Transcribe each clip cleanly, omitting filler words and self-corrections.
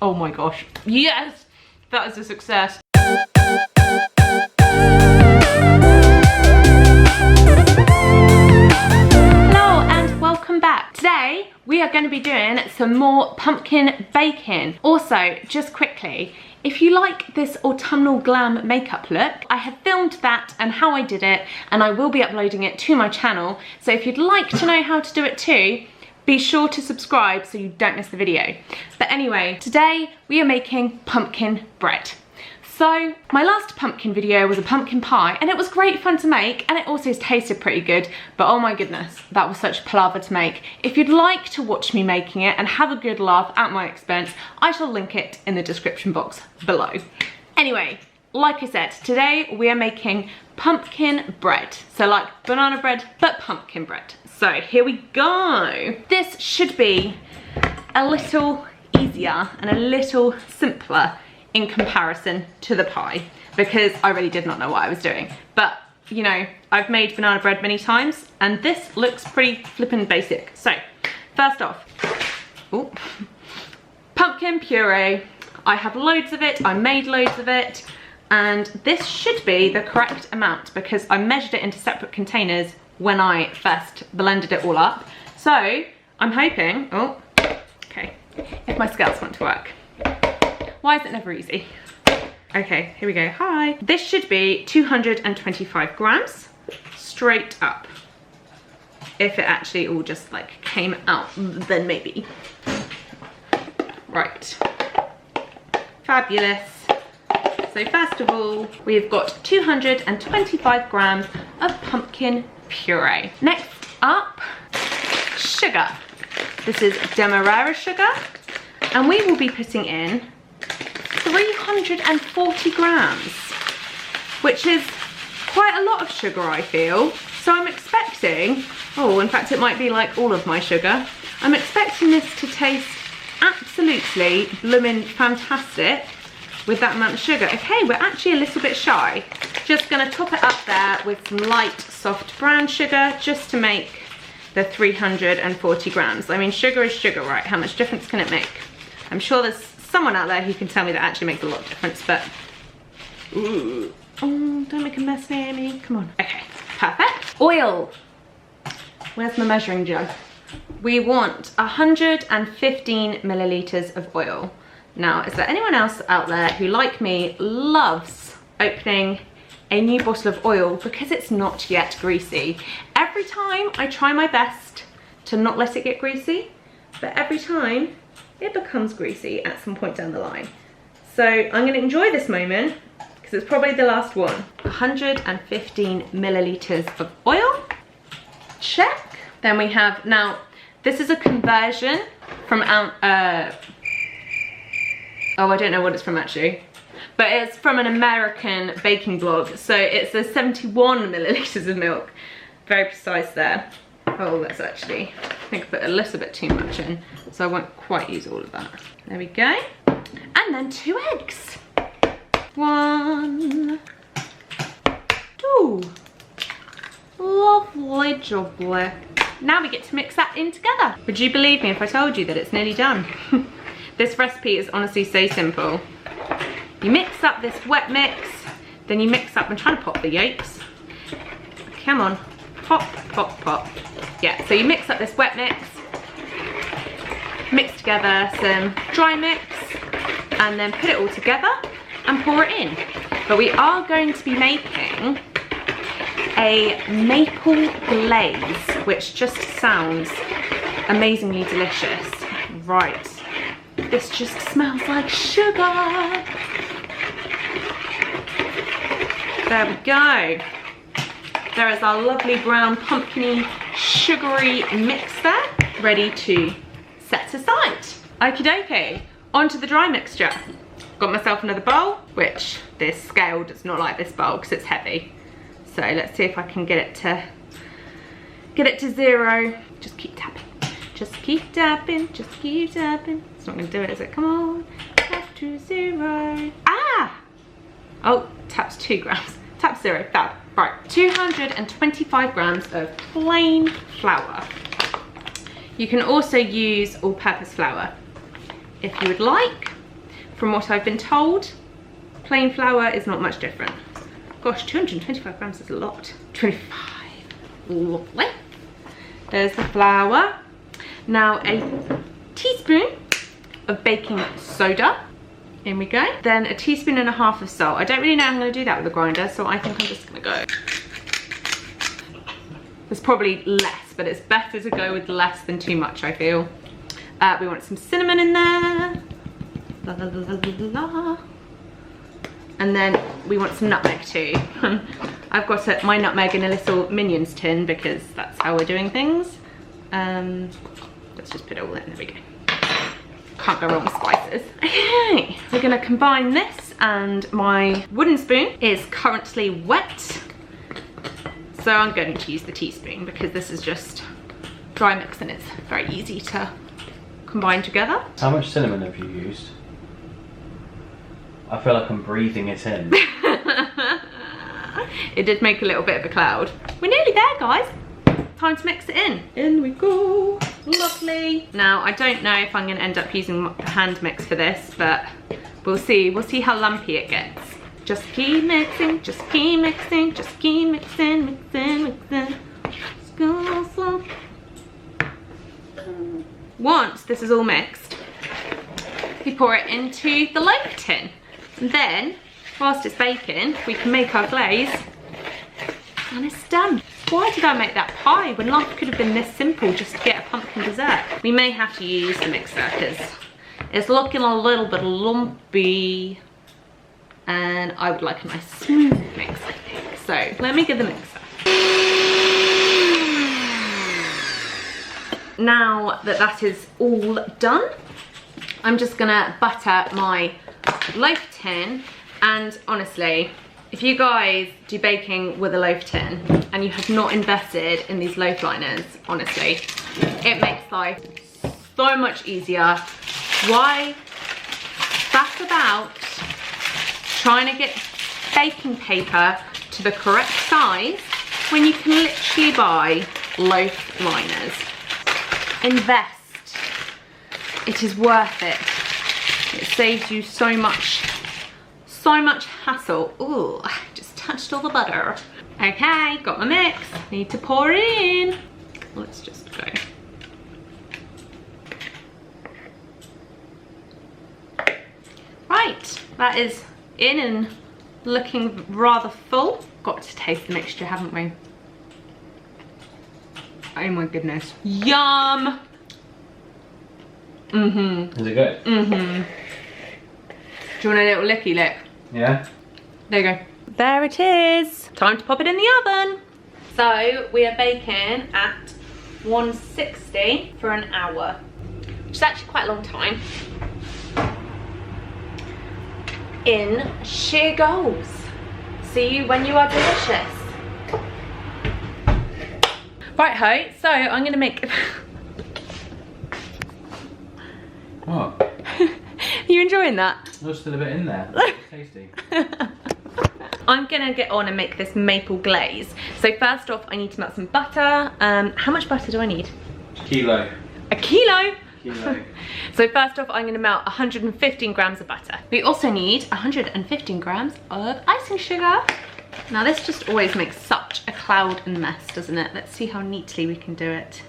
Oh my gosh. Yes, that is a success. Hello and welcome back. Today we are going to be doing some more pumpkin baking. Also, just quickly, if you like this autumnal glam makeup look, I have filmed that and how I did it, and I will be uploading it to my channel. So if you'd like to know how to do it too, be sure to subscribe so you don't miss the video. But anyway, today we are making pumpkin bread. So my last pumpkin video was a pumpkin pie, and it was great fun to make, and it also tasted pretty good, but oh my goodness, that was such a palaver to make. If you'd like to watch me making it and have a good laugh at my expense, I shall link it in the description box below. Anyway, like I said, today we are making pumpkin bread. So like banana bread, but pumpkin bread. So here we go. This should be a little easier and a little simpler in comparison to the pie, because I really did not know what I was doing. But you know, I've made banana bread many times and this looks pretty flippin' basic. So first off, ooh, pumpkin puree. I have loads of it, I made loads of it, and this should be the correct amount because I measured it into separate containers when I first blended it all up. So I'm hoping, oh, okay, if my scales want to work. Why is it never easy? Okay, here we go. Hi. This should be 225 grams straight up. If it actually all just like came out, then maybe. Right. Fabulous. So first of all, we've got 225 grams of pumpkin puree. Next up, sugar. This is Demerara sugar, and we will be putting in 340 grams, which is quite a lot of sugar, I feel. So I'm expecting, oh, in fact it might be like all of my sugar. I'm expecting this to taste absolutely bloomin' fantastic with that amount of sugar. Okay, we're actually a little bit shy. Just gonna top it up there with some light soft brown sugar just to make the 340 grams. I mean, sugar is sugar, right? How much difference can it make? I'm sure there's someone out there who can tell me that actually makes a lot of difference, but ooh. Oh, don't make a mess, Naomi. Come on. Okay, perfect. Oil. Where's my measuring jug? We want 115 milliliters of oil. Now, is there anyone else out there who, like me, loves opening a new bottle of oil because it's not yet greasy? Every time I try my best to not let it get greasy, but every time it becomes greasy at some point down the line. So I'm gonna enjoy this moment because it's probably the last one. 115 milliliters of oil, check. Then we have, now this is a conversion from, oh, I don't know what it's from actually, but it's from an American baking blog. So it's the 71 milliliters of milk, very precise there. Oh, that's actually, I think I put a little bit too much in, so I won't quite use all of that. There we go. And then 2 eggs. 1, 2. Lovely jubbly. Now we get to mix that in together. Would you believe me if I told you that it's nearly done? This recipe is honestly so simple. You mix up this wet mix, then you mix up, I'm trying to pop the yolks. Come on, pop, pop, pop. Yeah, so you mix up this wet mix, mix together some dry mix, and then put it all together and pour it in. But we are going to be making a maple glaze, which just sounds amazingly delicious. Right, this just smells like sugar. There we go. There is our lovely brown pumpkin-y sugary mix there, ready to set aside. Okie dokie, onto the dry mixture. Got myself another bowl, which this scale does not like this bowl because it's heavy. So let's see if I can get it to 0. Just keep tapping, just keep tapping, just keep tapping. It's not gonna do it, is it? Come on, tap to 0. Ah! Oh, taps 2 grams, tap 0, fab. Right, 225 grams of plain flour. You can also use all-purpose flour if you would like. from what I've been told, plain flour is not much different. Gosh, 225 grams is a lot. 25, lovely. There's the flour. Now a teaspoon of baking soda. In we go. Then a teaspoon and a half of salt. I don't really know how I'm going to do that with a grinder, so I think I'm just going to go. There's probably less, but it's better to go with less than too much, I feel. We want some cinnamon in there. La, la, la, la, la. And then we want some nutmeg too. I've got my nutmeg in a little Minions tin because that's how we're doing things. Let's just put it all in, there we go. Can't go wrong with spices. Okay, we're gonna combine this, and my wooden spoon is currently wet. So I'm going to use the teaspoon because this is just dry mix and it's very easy to combine together. How much cinnamon have you used? I feel like I'm breathing it in. It did make a little bit of a cloud. We're nearly there, guys. Time to mix it in. In we go. Lovely. Now, I don't know if I'm going to end up using a hand mix for this, but we'll see. We'll see how lumpy it gets. Just keep mixing, just keep mixing, just keep mixing, mixing. Once this is all mixed, we pour it into the loaf tin. And then, whilst it's baking, we can make our glaze and it's done. Why did I make that pie when life could have been this simple just to get a pumpkin dessert? We may have to use the mixer because it's looking a little bit lumpy and I would like a nice smooth mix, I think. So let me get the mixer. Now that that is all done, I'm just gonna butter my loaf tin. And honestly, if you guys do baking with a loaf tin and you have not invested in these loaf liners, honestly, it makes life so much easier. Why faff about trying to get baking paper to the correct size when you can literally buy loaf liners? Invest. It is worth it. It saves you so much hassle. Ooh, I just touched all the butter. Okay, got my mix. Need to pour it in. Let's just go. Right, that is in and looking rather full. Got to taste the mixture, haven't we? Oh my goodness. Yum! Is it good? Do you want a little licky lick? Yeah. There you go. There it is. Time to pop it in the oven. So we are baking at 160 for an hour, which is actually quite a long time. In she goes. See you when you are delicious. Right ho, so I'm gonna make... What? Are you enjoying that? There's still a bit in there. It's tasty. I'm gonna get on and make this maple glaze. So first off, I need to melt some butter. How much butter do I need? Kilo. A kilo? Kilo. So first off, I'm gonna melt 115 grams of butter. We also need 115 grams of icing sugar. Now this just always makes such a cloud and mess, doesn't it? Let's see how neatly we can do it.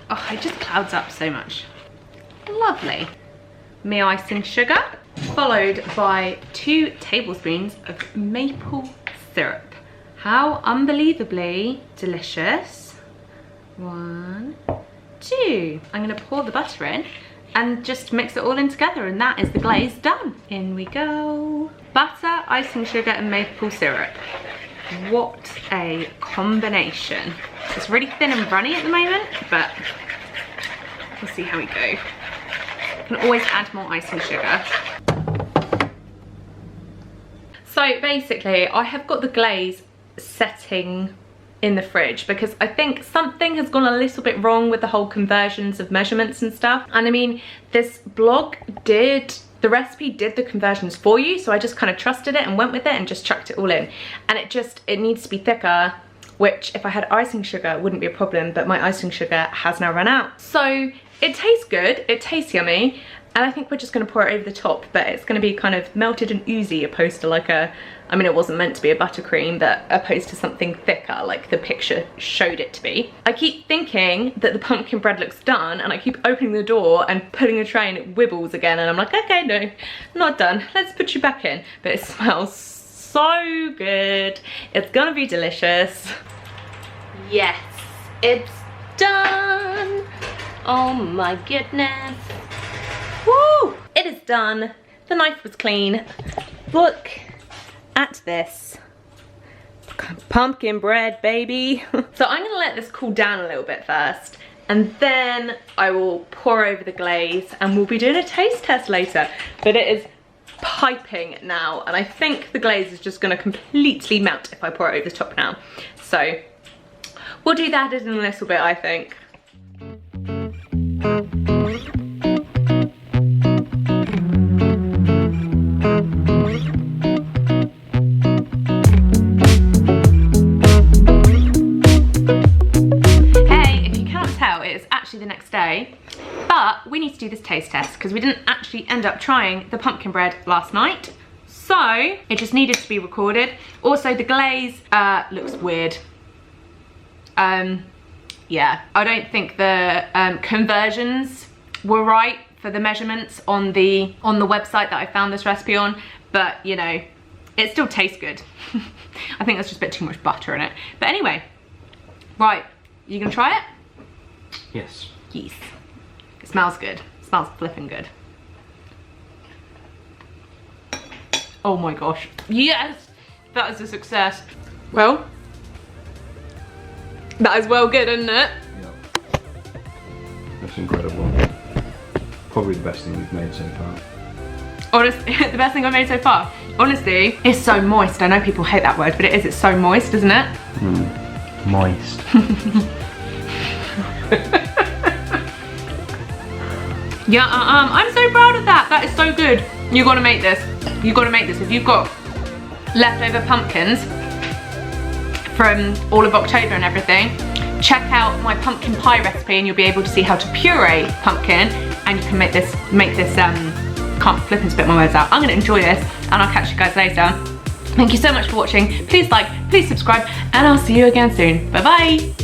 Oh, it just clouds up so much. Lovely. My icing sugar, followed by 2 tablespoons of maple syrup. How unbelievably delicious. 1, 2. I'm gonna pour the butter in and just mix it all in together, and that is the glaze done. In we go. Butter, icing sugar and maple syrup. What a combination. It's really thin and runny at the moment, but we'll see how we go. You can always add more icing sugar. So basically, I have got the glaze setting in the fridge because I think something has gone a little bit wrong with the whole conversions of measurements and stuff. And I mean, this blog the recipe did the conversions for you, so I just kind of trusted it and went with it and just chucked it all in. And it needs to be thicker, which if I had icing sugar wouldn't be a problem, but my icing sugar has now run out. So it tastes good, it tastes yummy, And I think we're just gonna pour it over the top, but it's gonna be kind of melted and oozy opposed to like a, I mean, it wasn't meant to be a buttercream, but opposed to something thicker like the picture showed it to be. I keep thinking that the pumpkin bread looks done, and I keep opening the door and putting the tray and it wibbles again, and I'm like, okay, no, not done. Let's put you back in. But it smells so good. It's gonna be delicious. Yes, it's done. Oh my goodness. Woo! It is done. The knife was clean. Look at this. Pumpkin bread, baby. So I'm gonna let this cool down a little bit first, and then I will pour over the glaze, and we'll be doing a taste test later. But it is piping now, and I think the glaze is just gonna completely melt if I pour it over the top now. So we'll do that in a little bit, I think. The next day, but we need to do this taste test because we didn't actually end up trying the pumpkin bread last night, so it just needed to be recorded. Also, the glaze looks weird. Yeah, I don't think the conversions were right for the measurements on the website that I found this recipe on, but you know, it still tastes good. I think there's just a bit too much butter in it, but anyway, right, you gonna try it? Yes. Yes. It smells good. It smells flipping good. Oh my gosh. Yes! That is a success. Well, that is well good, isn't it? Yeah. That's incredible. Probably the best thing we've made so far. Honestly, the best thing I've made so far. Honestly, it's so moist. I know people hate that word, but it is. It's so moist, isn't it? Moist. Yeah, I'm so proud of that. That is so good. You gotta make this. You gotta make this. If you've got leftover pumpkins from all of October and everything, check out my pumpkin pie recipe and you'll be able to see how to puree pumpkin, and you can make this, can't flip and spit my words out. I'm gonna enjoy this, and I'll catch you guys later. Thank you so much for watching. Please like, please subscribe, and I'll see you again soon. Bye bye.